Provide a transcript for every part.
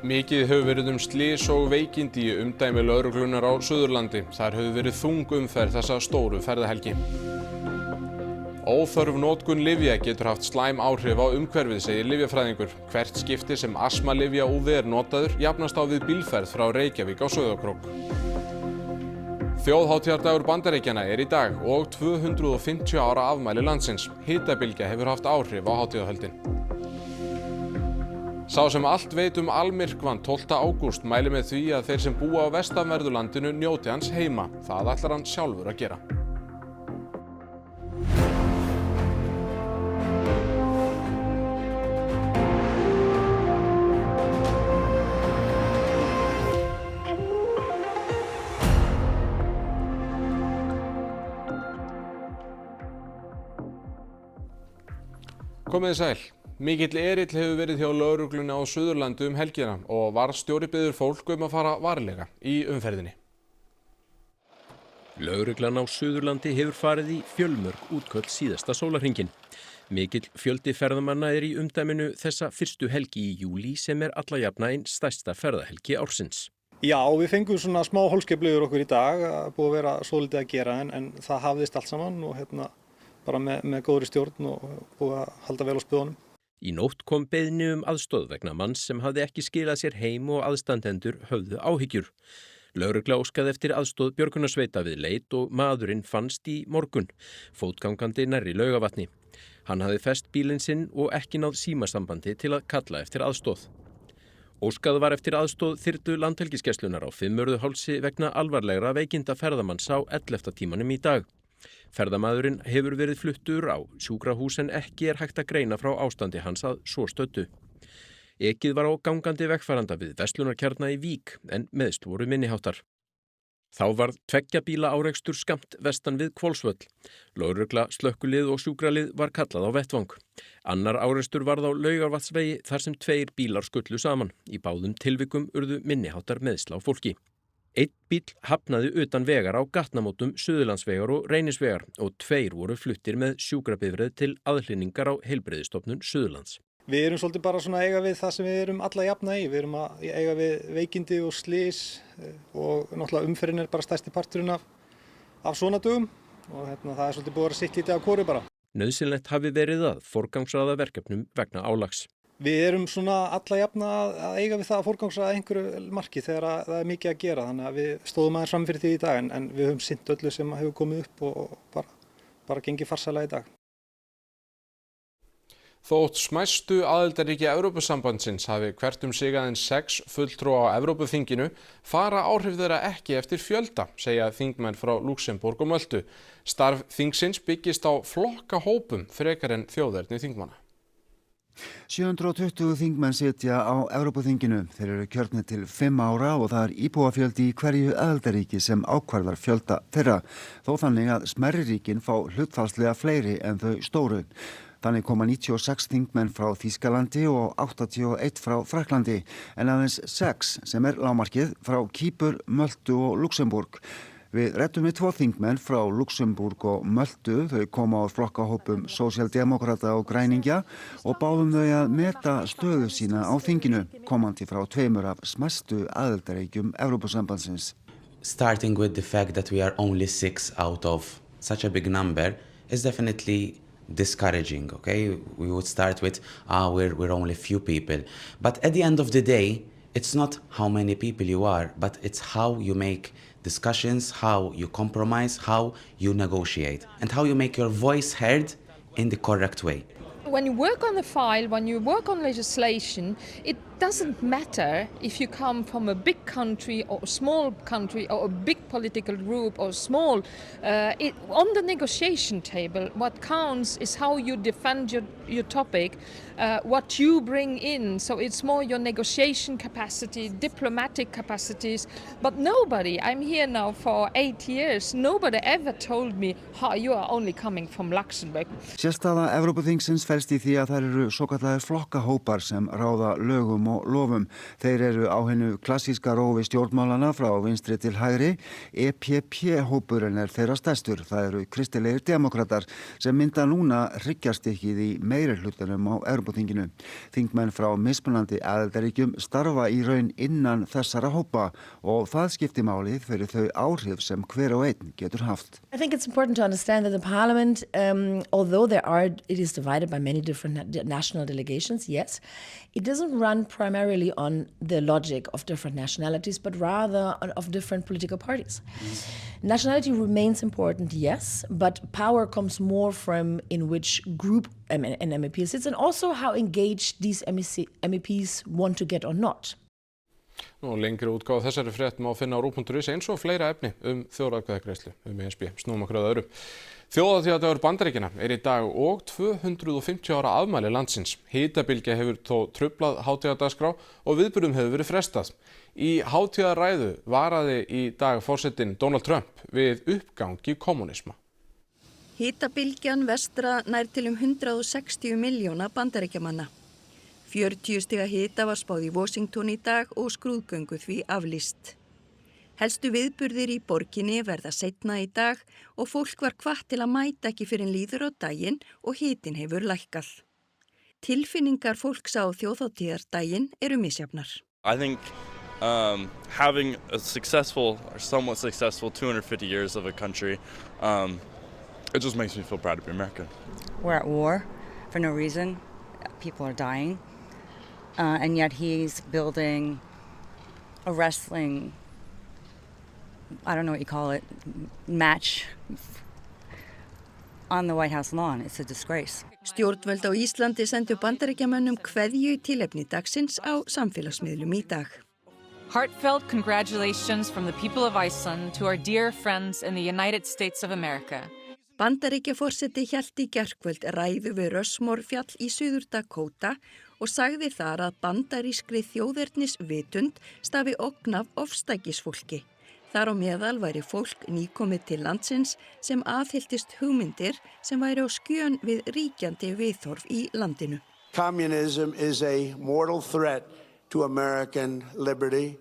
Mikið hefur verið slys og veikindi í umdæmi lögreglunar á Suðurlandi. Þar hefur verið þung umferð þessa stóru ferðahelgi. Óþörf notkun lyfja getur haft slæm áhrif á umhverfið, segir lyfjafræðingur. Hvert skipti sem astmalyfjaúði notaður jafnast á við bílferð frá Reykjavík á Sauðárkrók. Þjóðhátíðardagur Bandaríkjanna í dag og 250 ára afmæli landsins. Hitabylgja hefur haft áhrif á hátíðahöldin. Sá sem allt veit almyrkvann 12. ágúst mælir með því að þeir sem búa á vestanverðu landinu njóti hans heima. Það ætlar hann sjálfur að gera. Komið sæl. Mikill erill hefur verið hjá lögreglunni á Suðurlandi helgina og varðstjóri biður fólk að fara varlega í umferðinni. Lögreglan á Suðurlandi hefur farið í fjölmörg útköll síðasta sólarhringinn. Mikill fjöldi ferðamanna í umdæminu þessa fyrstu helgi í júlí sem alla jafna ein stærsta ferðahelgi ársins. Já, við fengum svona smá hólskefli yfir okkur í dag, búið að vera svolítið að gera en það hafðist allt saman og bara með góðri stjórn og búið að halda vel á spöðunum. Í nótt kom beiðni aðstoð vegna manns sem hafði ekki skilað sér heim og aðstandendur höfðu áhyggjur. Lögregla óskaði eftir aðstoð björgunarsveita við leit og maðurinn fannst í morgun, fótgangandi nærri Laugavatni. Hann hafði fest bílinn sinn og ekki náð símasambandi til að kalla eftir aðstoð. Óskað var eftir aðstoð þyrlu Landhelgisgæslunnar á Fimmvörðuhálsi vegna alvarlegra veikinda ferðamanns á 11. tímanum í dag. Ferðamaðurinn hefur verið fluttur á sjúkrahús en ekki hægt að greina frá ástandi hans að svo stöddu. Ekið var á gangandi vegfaranda við verslunarkjarna í Vík en meiðsl voru minniháttar. Þá varð 2 bíla árekstur skammt vestan við Hvolsvöll. Lögregla, slökkvilið og sjúkralið var kallað á vettvang. Annar árekstur varð á Laugarvatnsvegi þar sem 2 bílar skullu saman. Í báðum tilvikum urðu minniháttar meiðsl á fólki. Einn bíll hafnaði utan vegar á gatnamótum Suðurlandsvegar og Reynisvegar og 2 voru fluttir með sjúkrabifreið til aðhlynningar á Heilbrigðisstofnun Suðurlands. Við erum svolítið bara svona að eiga við það sem við erum alla jafna í. Við erum að eiga við veikindi og slys og náttúrulega umferðin bara stærsti parturinn af svona dögum og það er svolítið búið að vera sitt lítið á hvoru bara. Nauðsynlegt hafi verið að forgangsraða verkefnum vegna álags. Við erum svona alla jafna að eiga við það að forgangsraða einhverju marki þegar það er mikið að gera. Þannig að við stóðum aðeins fram fyrir því í dag en við höfum sinnt öllu sem hefur komið upp og bara gengið farsælega í dag. Þótt smæstu aðildarríki Evrópusambandsins hafi hvert sig aðeins 6 fulltrúa á Evrópuþinginu fara áhrif þeirra ekki eftir fjölda, segja þingmenn frá Lúxemborg og Möltu. Starf þingsins byggist á flokkahópum frekar en þjóðerni þingmanna. 720 þingmenn sitja á Evrópuþinginu. Þeir eru kjörnir til 5 ára og það íbúafjöldi í hverju aðildarríki sem ákvarðar fjölda þeirra. Þó þannig að smærri ríkin fá hlutfallslega fleiri en þau stóru. Þannig koma 96 þingmenn frá Þýskalandi og 81 frá Frakklandi, en aðeins 6 sem lágmarkið frá Kýpur, Möltu og Lúxemborg. Við ræddum við 2 þingmenn frá Lúxemborg og Möltu, þau koma á flokkahópum sósíaldemókrata og græningja og báðum þau að meta stöðu sína á þinginu, komandi frá 2 af smæstu aðildarríkjum Evrópusambandsins. Starting with the fact that we are only 6 out of such a big number is definitely discouraging, okay? We would start with, we're only few people. But at the end of the day, it's not how many people you are, but it's how you make discussions, how you compromise, how you negotiate, and how you make your voice heard in the correct way. When you work on a file, when you work on legislation, it doesn't matter if you come from a big country or a small country or a big political group or small. On the negotiation table, what counts is how you defend your topic, what you bring in. So it's more your negotiation capacity, diplomatic capacities. But nobody, I'm here now for 8 years, nobody ever told me, you are only coming from Luxembourg. Sérstaða Evrópuþingsins felst í því að þær eru svokallaðir flokkahópar sem ráða lögum og lofum. Þeir eru á hennu klassíska rófi stjórnmálana frá vinstri til hægri. EPP-hópurinn þeirra stærstur. Það eru kristilegir demokratar sem mynda núna hryggjarstykkið í meirihlutanum á Evrópuþinginu. Þingmenn frá mismunandi aðildarríkjum starfa í raun innan þessara hópa og það skiptir máli fyrir þau áhrif sem hver og einn getur haft. I think it's important to understand that the parliament, although it is divided by many different national delegations, yes, it doesn't run primarily on the logic of different nationalities, but rather of different political parties. Nationality remains important, yes, but power comes more from in which group an MEP sits and also how engaged these MEPs want to get or not. Nú lengri útgáfa þessari frétt má finna á RÚV.is eins og fleira efni þjóðaratkvæðagreiðslu ESB. Snúum okkur að öðru. Þjóðhátíðardagur Bandaríkjanna í dag og 250 ára afmæli landsins. Hitabylgja hefur þó truflað hátíðardagskrá og viðburðum hefur verið frestað. Í hátíðarræðu varaði í dag forsetinn Donald Trump við uppgangi kommunisma. Hitabylgjan vestra nær til 160 milljóna bandaríkjamanna. 40 stiga hita var spáð í Washington í dag og skrúðgöngu því aflýst. Helstu viðburðir í borginni verða seinna í dag og fólk var hvatt til að mæta ekki fyrr en líður á daginn og hitinn hefur lækkað. Tilfinningar fólks á þjóðhátíðardaginn eru misjafnar. I think having a successful or somewhat successful 250 years of a country, it just makes me feel proud to be American. We're at war for no reason. People are dying. And yet he's building a wrestling, I don't know what you call it, match on the White House lawn. It's a disgrace. Stjórnvöld á Íslandi sendu bandaríkjamönnum kveðju í tilefni dagsins á samfélagsmiðlum í dag. Heartfelt congratulations from the people of Iceland to our dear friends in the United States of America. Bandaríkjaforseti hélt í gærkvöld ræðu við Rushmore fjall í Suður Dakota og sagði þar að bandarískri þjóðernisvitund stafi ógn af ofstækisfólki. Þar á meðal væri fólk nýkomið til landsins sem aðhylltist hugmyndir sem væri á skjön við ríkjandi viðhorf í landinu. Communism is a mortal threat to American liberty.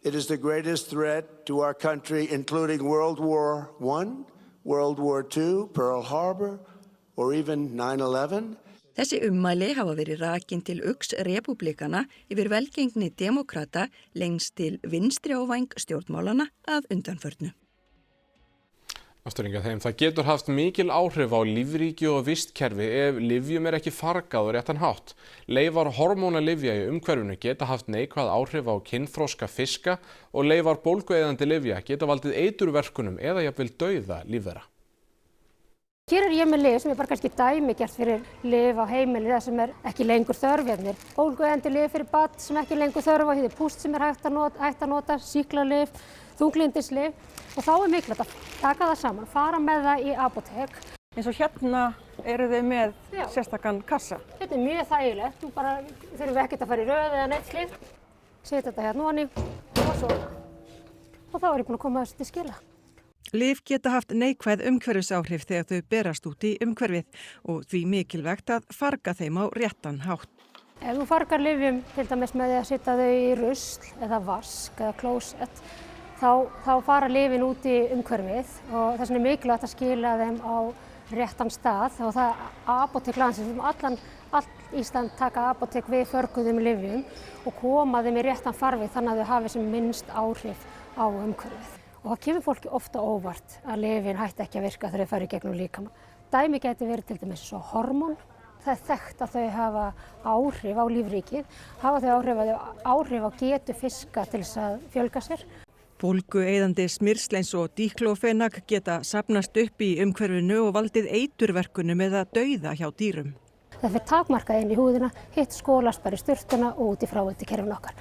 It is the greatest threat to our country, including World War I, World War II, Pearl Harbor, or even 9/11. Þessi ummæli hafa verið rakin til ugs repúblikana yfir velgengni demokrata lengst til vinstri ávæng stjórnmálana að undanförnu. Afturringa þeim, það getur haft mikil áhrif á lífríki og vistkerfi ef lyfjum ekki fargað og réttan hátt. Leifar hormónalyfja í umhverfinu geta haft neikvæð áhrif á kynþroska fiska og leifar bólgueyðandi lyfja geta valdið eiturverkunum eða jafnvel dauða lífvera. Hér ég með lyf sem bara kannski dæmigert fyrir lyf á heimili það sem ekki lengur þörf. Bólgueyðandi lyf fyrir barn sem ekki lengur þörf og púst sem hægt að nota, sýklalyf, þunglyndislyf og þá mikilvægt að taka það saman, fara með það í apótek. Eins og hérna eru þið með sérstakann kassa. Þetta mjög þægilegt, þú bara þurfum ekkert að fara í röð eða neitt slíkt. Setja þetta hérna ofan í og svo. Og þá ég búin að koma þessu til skila. Lyf geta haft neikvæð umhverfisáhrif þegar þau berast út í umhverfið og því mikilvægt að farga þeim á réttan hátt. Ef þú fargar lyfjum til dæmis með því að setja þau í rusl eða vask eða klósett, þá fara lyfin út í umhverfið og þess vegna mikilvægt að skila þeim á réttan stað og það apótek landsins, allt Ísland taka apótek við förguðum lyfjum og koma þeim í réttan farveg þannig að þau hafi sem minnst áhrif á umhverfið. Og það kemur fólki ofta óvart að lyfin hætti ekki að virka þegar þau fara í gegnum líkamann. Dæmi geti verið til dæmis svo hormón. Það er þekkt að þau hafa áhrif á lífríkið, hafa þau áhrif á getu fiska til þess að fjölga sér. Bólgueyðandi smyrsl eins og díklófenak geta safnast upp í umhverfinu og valdið eiturverkunum eða dauða hjá dýrum. Það fer takmarkað inn í húðina, hitt skólast bara í sturtuna og út í fráveitukerfinu okkar.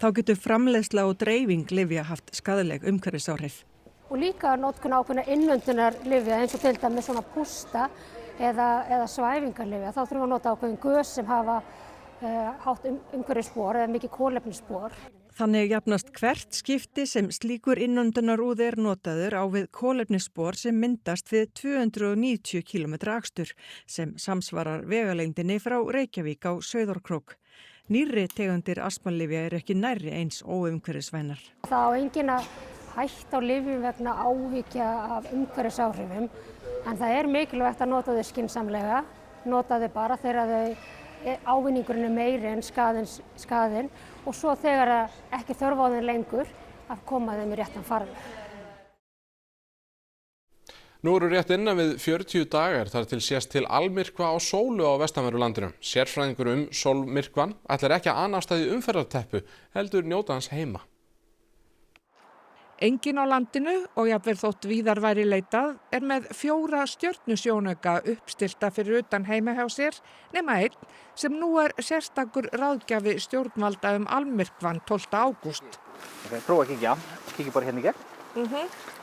Þá getur framleiðsla og dreifing lyfja haft skaðleg umhverfisáhrif. Og líka notkun ákveðna innöndunarlyfja eins og til dæmis svona pústa eða svæfingarlyfja. Þá þurfum við að nota ákveðin gös sem hafa hátt umhverfisspor eða mikið kolefnisspor. Þannig jafnast hvert skipti sem slíkur innöndunarúði er notaður á við kolefnisspor sem myndast við 290 km akstur sem samsvarar vegalengdinni frá Reykjavík á Sauðárkrók. Nýrri tegundir astmalyfja eru ekki nærri eins óumhverfisvænar. Það á enginn að hætta á lyfjum vegna áhyggja af umhverfisáhrifum, en það er mikilvægt að nota þau skynsamlega, nota þau bara þegar ávinningurinn er meiri en skaðinn og svo þegar ekki þörf á þeim lengur að koma þeim í réttan farveg. Nú eru rétt innan við 40 dagar þar til sést til almyrkva á sólu á vestanverðu landinu. Sérfræðingur sólmyrkvann ætlar ekki að annast það í umferðarteppu, heldur njóta hans heima. Enginn á landinu og jafnvel þótt víðar væri leitað er með 4 stjörnusjónauka uppstillta fyrir utan heima hjá sér nema einn sem nú er sérstakur ráðgjafi stjórnvalda almyrkvann 12. ágúst. Prófa að kíkja bara hérna í gegn.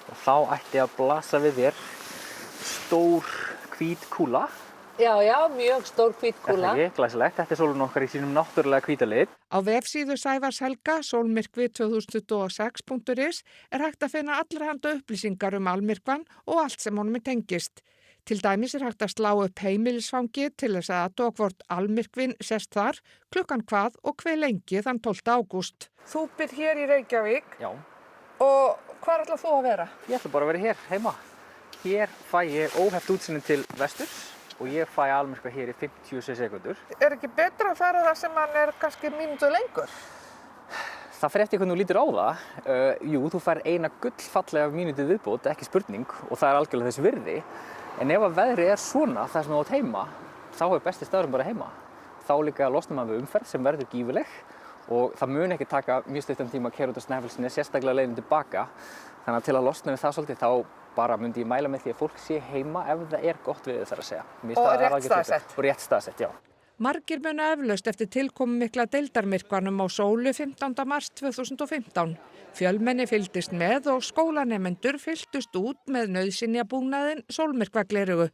Og þá ætti að blasa við þér stór hvít kúla. Já, mjög stór hvít kúla. Þetta er ekki glæsilegt, þetta er sólin okkar í sínum náttúrulega hvíta lit. Á vefsíðu Sævars Helga, solmyrkvi2026.is, er hægt að finna allra handa upplýsingar almyrkvann og allt sem honum tengist. Til dæmis er hægt að slá upp heimilisfangi til þess að athuga hvort almyrkvinn sést þar, klukkan hvað og hve lengi þann 12. ágúst. Þú býrð hér í Reykjavík. Já. Og hvar ætlar þú að vera? Ég ætla bara að vera hér heima. Hér fæ ég óheft útsýni til vesturs og ég fæ almyrkva hér í 50 sekúndur. Er ekki betra að fara það sem hann er kannski mínútu lengur? Það fer eftir hvernig þú lítur á það. Jú, þú fær eina gullfallega mínútu viðbót, ekki spurning, og það er algjörlega þess virði. En ef að veðrið er svona þar sem þú átt heima, þá er besti staðurinn bara heima. Þá líka losnar maður við umferð sem verður gífurleg og það mun ekki taka mjög stuttan tíma að keyra út á Snæfellsnes, sérstaklega leiðin tilbaka. Þannig að til að losna við það svolítið þá bara myndi ég mæla með því að fólk sé heima ef það er gott veður þar að segja. Og rétt staðsett, já. Margir muna eflaust eftir tilkomu mikla deildarmyrkvanum á sólu 15. mars 2015. Fjölmenni fylgdist með og skólanemendur fylgdust út með nauðsynjabúnaðinn sólmyrkvaglerugu.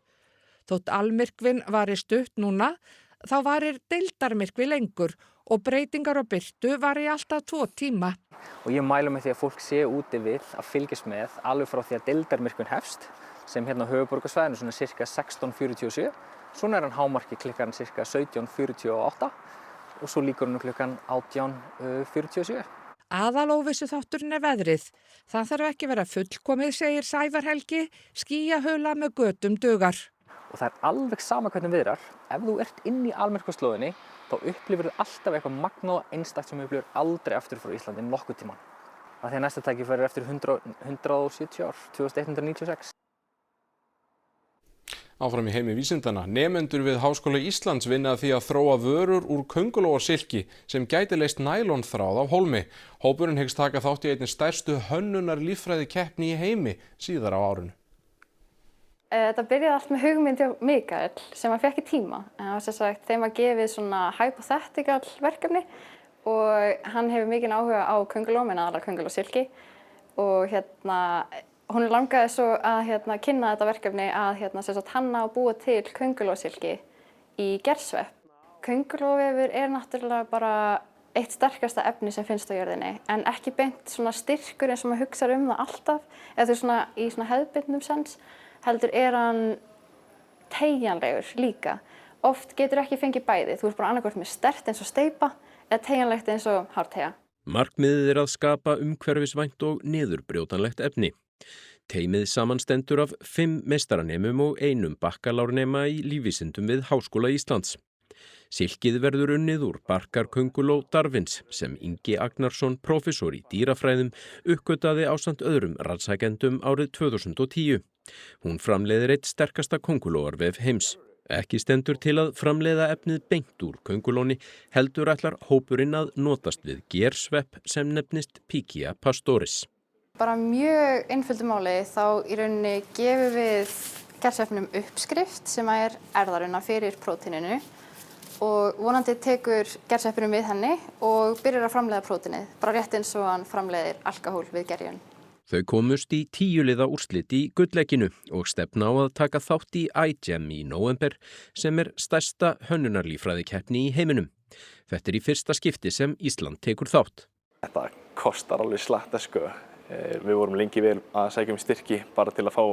Þótt almyrkvinn vari stutt núna, þá varir deildarmyrkvi lengur og breytingar á birtu vari alltaf 2 tíma. Og ég mæla með því að fólk sé úti við að fylgjast með alveg frá því að deildarmyrkvinn hefst, sem hérna á höfuðborgarsvæðinu svona cirka 16:47. Svona er hann hámarki klukkan cirka 17:48 og svo lýkur hann klukkan 18:47. Aðalóvissu þátturinn er veðrið. Það þarf ekki vera fullkomið, segir Sævar Helgi, skýjahula með götum dugar. Og það er alveg sama hvernig viðrar. Ef þú ert inn í almyrkvaslóðinni, þá upplifir þú alltaf eitthvað magnað og einstakt sem þú upplifir aldrei aftur frá Íslandi nokkuð tímann. Það því að næsta tækifæri er eftir 170 ár, 2196. Áfram í heimi vísindana. Nemendur við Háskóla Íslands vinna að því að þróa vörur úr köngulóarsilki sem gæti leyst nælonþráð af hólmi. Hópurinn hyggst taka þátt í einni stærstu hönnunar líffræðikeppni í heimi síðar á árinu. Þetta byrjaði allt með hugmynd hjá Mikael sem hann fékk í tíma. En það var þeim var gefið svona hypothetical verkefni og hann hefur mikinn áhuga á köngulóm en aðalega köngulóarsilki og hún langaði svo að kynna þetta verkefni að hanna og búa til köngulóarsilki í gersvepp. Köngulóarvefur er náttúrulega bara eitt sterkasta efni sem finnst á jörðinni en ekki beint svona styrkur eins og maður hugsar það alltaf eða svona í svona hefðbundnum sens. Heldur er hann teygjanlegur líka. Oft getur ekki fengið bæði. Þú ert bara annarkvort með sterkt eins og steypa eða teygjanlegt eins og hárteyja. Markmiðið er að skapa umhverfisvænt og niðurbrjótanlegt efni. Teymið samanstendur af 5 meistaranemum og 1 bakkalárnema í lífvísindum við Háskóla Íslands. Silkið verður unnið úr barkarkönguló Darwins sem Ingi Agnarsson, prófessor í dýrafræðum, uppgötaði ásamt öðrum rannsakendum árið 2010. Hún framleiðir eitt sterkasta köngulóarvef heims. Ekki stendur til að framleiða efnið beint úr köngulóni, heldur ætlar hópurinn að notast við gersvepp sem nefnist Pichia pastoris. Bara mjög einföldu máli þá í rauninni gefum við gersveppnum uppskrift sem er erfðaruna fyrir prótíninu og vonandi tekur gersveppurinn við henni og byrjar að framleiða prótínið, bara rétt eins og hann framleiðir alkóhól við gerjun. Þau komust í 10 liða úrslit í gullleikinu og stefna á að taka þátt í iGEM í nóvember sem er stærsta hönnunarlíffræðikeppni í heiminum. Þetta er í fyrsta skipti sem Ísland tekur þátt. Þetta kostar alveg slatta sko. Við vorum lengi vel að sækja styrki bara til að fá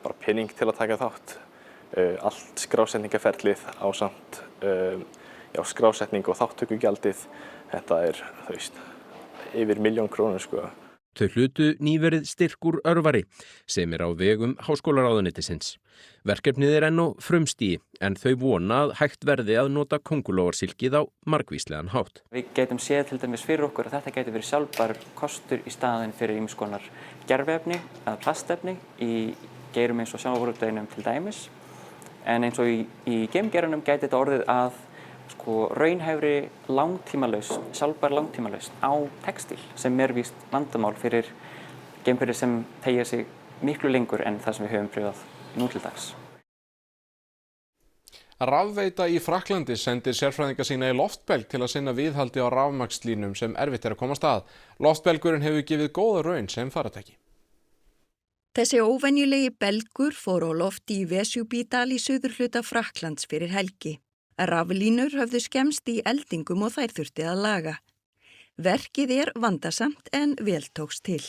bara pening til að taka þátt. Allt skrásendingaferlið ásamt skrásetning og þátttökugjaldið, þetta þú veist, yfir 1.000.000 krónur sko. Þau hlutu nýverið styrk úr Örvari sem á vegum háskólaráðuneytisins. Verkefnið enn á frumstigi en þau vona að hægt verði að nota kóngulóarsilkið á margvíslegan hátt. Við gætum séð til dæmis fyrir okkur að þetta gæti verið sjálfbær kostur í staðinn fyrir ýmiss konar gerviefni eða plastefni í geirum eins og sjávarútveginum til dæmis. En eins og í geimgerunum gæti þetta orðið að raunhæfri langtímalausn, sjálfbær langtímalausn á textíl sem víst vandamál fyrir geimferðir sem teygja sig miklu lengur en það sem við höfum pröfað nú til dags. Rafveita í Frakklandi sendir sérfræðinga sína í loftbelg til að sinna viðhaldi á rafmagnslínum sem erfitt að komast að. Loftbelgurinn hefur gefið góða raun sem faratæki. Þessi óvenjulegi belgur fór á loft í Vesjubídal í suðurhluta Frakklands fyrir helgi. Raflínur höfðu skemmst í eldingum og þær þurfti að laga. Verkið vandasamt en vel tókst til.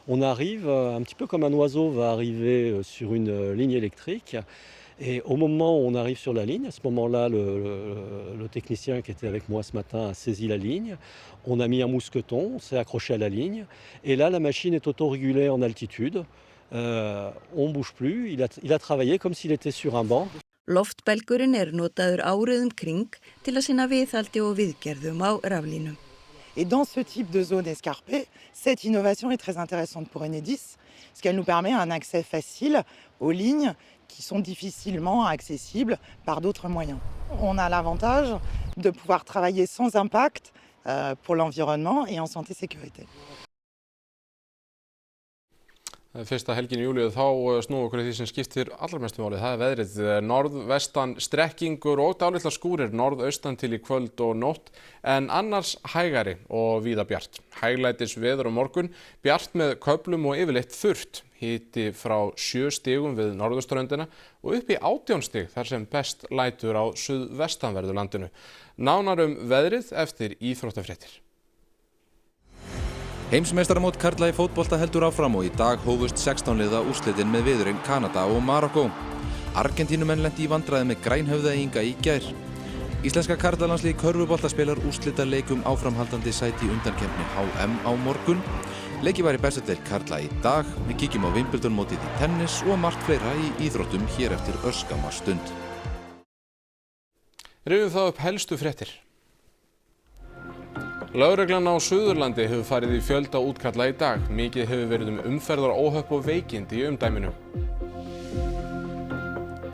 On arrive un petit peu comme un oiseau va arriver sur une ligne électrique et au moment où on arrive sur la ligne, à ce moment-là le technicien qui était avec moi ce matin a saisi la ligne. On a mis un mousqueton, on s'est accroché à la ligne et là la machine est autorégulée en altitude. On bouge plus, il a travaillé comme s'il était sur un banc. Loftbelgurinn notaður árið kring til að sinna viðhaldi og viðgerðum á raflínum. Et dans ce type de zone escarpée, cette innovation est très intéressante pour Enedis, parce qu'elle nous permet un accès facile aux lignes qui sont difficilement accessibles par d'autres moyens. On a l'avantage de pouvoir travailler sans impact pour l'environnement et en santé-sécurité. Fyrsta helgin í júlíu þá snúum okkur því sem skiptir allra mestu máli. Það veðrið, norðvestan strekkingur og dálitlar skúrir norðaustan til í kvöld og nótt en annars hægari og víða bjart. Hæglætis veður á morgun, bjart með köflum og yfirleitt þurrt. Hiti frá 7 stigum við norðurströndina og upp í 18 stig þar sem best lætur á suðvestanverðu landinu. Nánar veðrið eftir íþróttafréttir. Heimsmeistaramót karla í fótbolta heldur áfram og í dag hófust 16 liða úrslitin með viðurinn Kanada og Marokkó. Argentínumenn lentu í vandræði með grænhöfðaeyinga í gær. Íslenska karlalandslið í körfubolta spilar úrslitaleik áframhaldandi sæti í undankeppni HM á morgun. Leikið var í bestu deild karla í dag. Við kíkjum á Wimbledon mótið í tennis og margt fleira í íþróttum hér eftir örskamma stund. Rifjum þá upp helstu fréttir. Lögreglan á Suðurlandi hefur farið í fjölda útkalla í dag. Mikið hefur verið umferðaróhöpp og veikindi í umdæminu.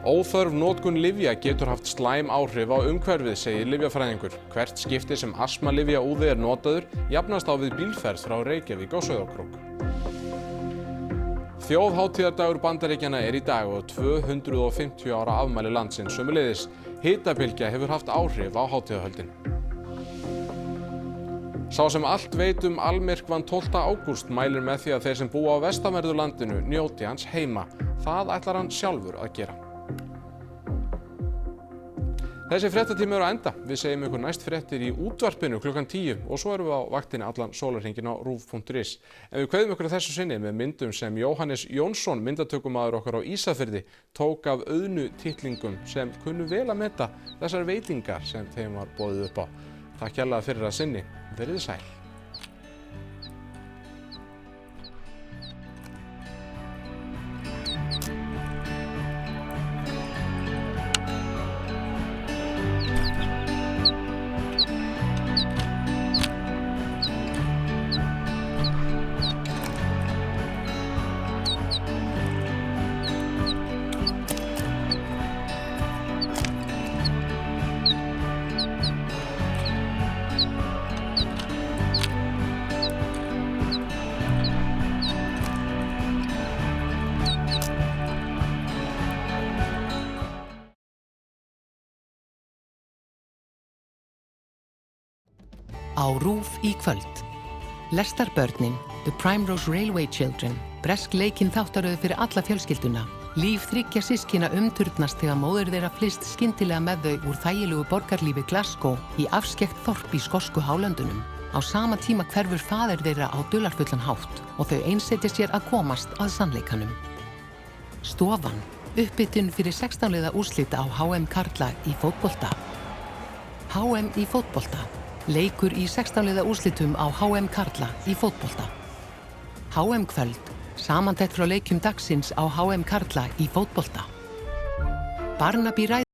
Óþörf notkun lyfja getur haft slæm áhrif á umhverfið, segir lyfjafræðingur. Hvert skipti sem astmalyfjaúði notaður jafnast á við bílferð frá Reykjavík á Sauðárkrók. Þjóðhátíðardagur Bandaríkjanna í dag og 250 ára afmæli landsins sömuleiðis. Hitabylgja hefur haft áhrif á hátíðahöldin. Sá sem allt veit almyrkvann 12. ágúst mælir með því að þeir sem búa á vestanverðu landinu njóti hans heima. Það ætlar hann sjálfur að gera. Þessi fréttatími á enda. Við segjum ykkur næst fréttir í útvarpinu klukkan 10 og svo erum við á vaktinni allan sólarhringinn á rúv.is. En við kveðum ykkur þessu sinni með myndum sem Jóhannes Jónsson, myndatökumaður okkar á Ísafirði, tók af auðnu titlingum sem kunnu vel að meta þessar veitingar sem þeim var boðið upp á. Takk kærlega fyrir að sinni. Verið sæl. Á RÚV í kvöld. Lestarbörnin, The Primrose Railway Children, bresk leikinn þáttaröð fyrir alla fjölskylduna. Líf 3 systkina umturnast þegar móðir þeirra flyst skyndilega með þau úr þægilegu borgarlífi Glasgow í afskekkt þorp í skosku hálöndunum. Á sama tíma hverfur faðir þeirra á dularfullan hátt og þau einsetja sér að komast að sannleikanum. Stofan, uppbytun fyrir 16 liða úrslita á HM karla í fótbolta. HM í fótbolta. Leikur í 16 liða úrslitum á HM karla í fótbolta. HM kvöld. Samantekt frá leikjum dagsins á HM karla í fótbolta. Barnaby